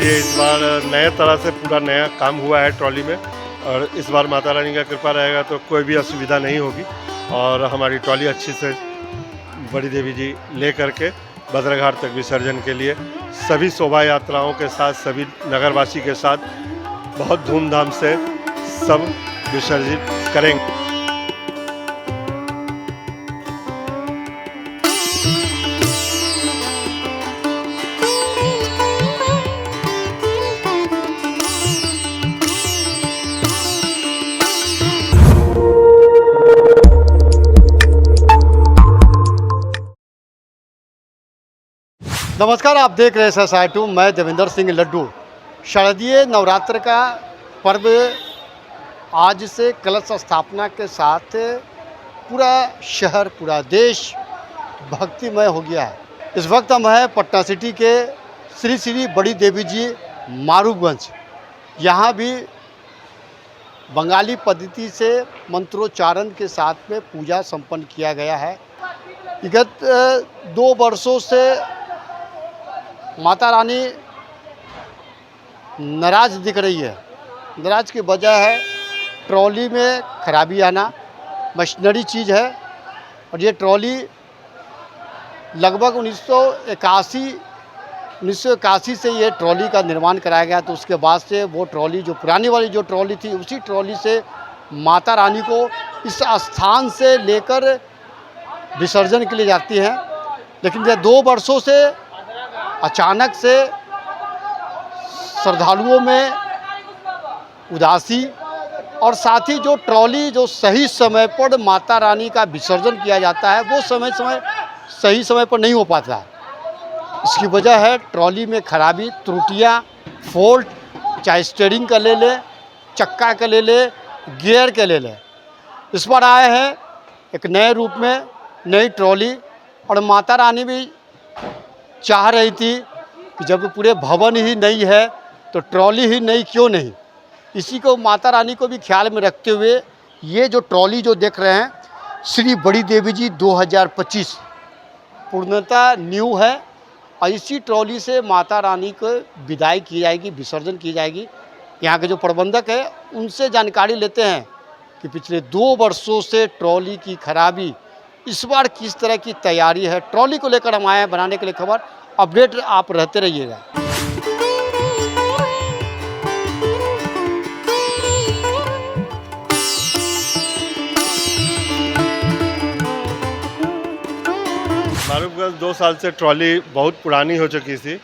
इसलिए इस बार नए तरह से पूरा नया काम हुआ है ट्रॉली में। और इस बार माता रानी का कृपा रहेगा तो कोई भी असुविधा नहीं होगी और हमारी ट्रॉली अच्छी से बड़ी देवी जी ले करके भद्रघाट तक विसर्जन के लिए सभी शोभा यात्राओं के साथ, सभी नगरवासी के साथ बहुत धूमधाम से सब विसर्जित करेंगे। नमस्कार, आप देख रहे हैं SSI2। मैं देवेंद्र सिंह लड्डू। शारदीय नवरात्र का पर्व आज से कलश स्थापना के साथ पूरा शहर, पूरा देश भक्तिमय हो गया है। इस वक्त हम हैं पटना सिटी के श्री श्री बड़ी देवी जी मारूगंज। यहाँ भी बंगाली पद्धति से मंत्रोच्चारण के साथ में पूजा संपन्न किया गया है। विगत 2 वर्षों से माता रानी नाराज दिख रही है। नाराज की वजह है ट्रॉली में खराबी आना। मशीनरी चीज़ है और ये ट्रॉली लगभग 1981 से ये ट्रॉली का निर्माण कराया गया। तो उसके बाद से वो ट्रॉली, जो पुरानी वाली जो ट्रॉली थी, उसी ट्रॉली से माता रानी को इस स्थान से लेकर विसर्जन के लिए जाती हैं। लेकिन ये 2 वर्षों से अचानक से श्रद्धालुओं में उदासी और साथ ही जो ट्रॉली जो सही समय पर माता रानी का विसर्जन किया जाता है वो सही समय पर नहीं हो पाता है। इसकी वजह है ट्रॉली में खराबी, त्रुटियां, फॉल्ट, चाहे स्टीयरिंग का ले ले, चक्का का ले ले, गियर के ले ले। इस बार आए हैं एक नए रूप में, नई ट्रॉली। और माता रानी भी चाह रही थी कि जब पूरे भवन ही नई है तो ट्रॉली ही नई क्यों नहीं। इसी को माता रानी को भी ख्याल में रखते हुए ये जो ट्रॉली जो देख रहे हैं, श्री बड़ी देवी जी 2025 पूर्णतः न्यू है। और इसी ट्रॉली से माता रानी को विदाई की जाएगी, विसर्जन की जाएगी। यहाँ के जो प्रबंधक है उनसे जानकारी लेते हैं कि पिछले 2 वर्षों से ट्रॉली की खराबी, इस बार किस तरह की तैयारी है। ट्रॉली को लेकर हम आए हैं बनाने के लिए। खबर अपडेट आप रहते रहिएगा। मारूगंज 2 साल से ट्रॉली बहुत पुरानी हो चुकी थी।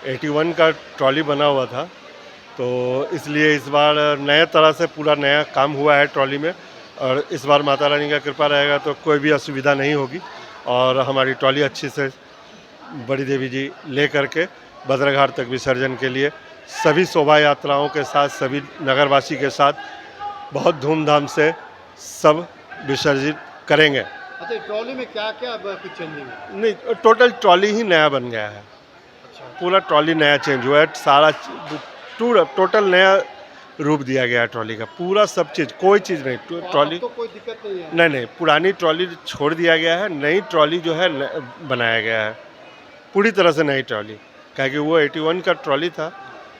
81 का ट्रॉली बना हुआ था, तो इसलिए इस बार नए तरह से पूरा नया काम हुआ है ट्रॉली में। और इस बार माता रानी का कृपा रहेगा तो कोई भी असुविधा नहीं होगी और हमारी ट्रॉली अच्छी से बड़ी देवी जी ले करके भद्रघाट तक विसर्जन के लिए सभी शोभा यात्राओं के साथ, सभी नगरवासी के साथ बहुत धूमधाम से सब विसर्जित करेंगे। अच्छा, ट्रॉली में क्या क्या कुछ चेंजिंग है? नहीं, टोटल ट्रॉली ही नया बन गया है। अच्छा, पूरा ट्रॉली नया चेंज हुआ है। सारा टोटल नया रूप दिया गया है ट्रॉली का। पूरा सब चीज़, कोई चीज़ नहीं ट्रॉली। तो कोई दिक्कत नहीं है? नहीं, पुरानी ट्रॉली छोड़ दिया गया है, नई ट्रॉली जो है बनाया गया है। पूरी तरह से नई ट्रॉली, क्योंकि वो 81 का ट्रॉली था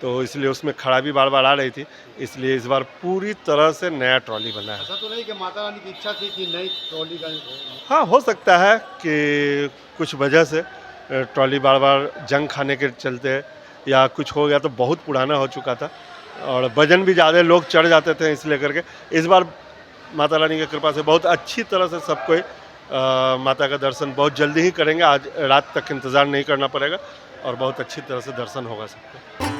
तो इसलिए उसमें खराबी बार बार आ रही थी। इसलिए इस बार पूरी तरह से नया ट्रॉली बना है। ऐसा तो नहीं कि माता रानी की इच्छा थी कि नई ट्रॉली का? हाँ, हो सकता है कि कुछ वजह से ट्रॉली बार बार जंग खाने के चलते या कुछ हो गया, तो बहुत पुराना हो चुका था और वजन भी ज़्यादा लोग चढ़ जाते थे, इसलिए करके इस बार माता रानी की कृपा से बहुत अच्छी तरह से सब कोई माता का दर्शन बहुत जल्दी ही करेंगे। आज रात तक इंतज़ार नहीं करना पड़ेगा और बहुत अच्छी तरह से दर्शन होगा सबको।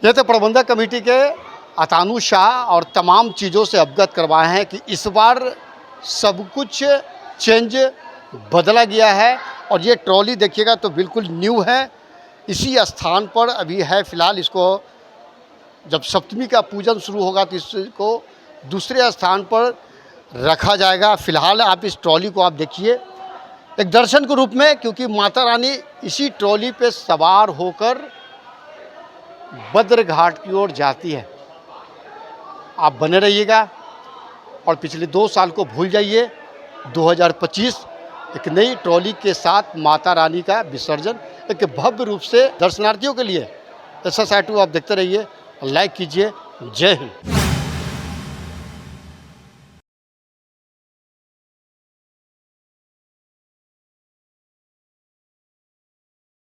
ये तो प्रबंधक कमेटी के अतानु शाह और तमाम चीज़ों से अवगत करवाए हैं कि इस बार सब कुछ चेंज बदला गया है और ये ट्रॉली देखिएगा तो बिल्कुल न्यू है। इसी स्थान पर अभी है फ़िलहाल, इसको जब सप्तमी का पूजन शुरू होगा तो इसको दूसरे स्थान पर रखा जाएगा। फ़िलहाल आप इस ट्रॉली को आप देखिए एक दर्शन के रूप में, क्योंकि माता रानी इसी ट्रॉली पे सवार होकर बद्र घाट की ओर जाती है। आप बने रहिएगा और पिछले 2 साल को भूल जाइए। 2025 एक नई ट्रॉली के साथ माता रानी का विसर्जन एक भव्य रूप से दर्शनार्थियों के लिए। SSI2 आप देखते रहिए, लाइक कीजिए। जय हिंद।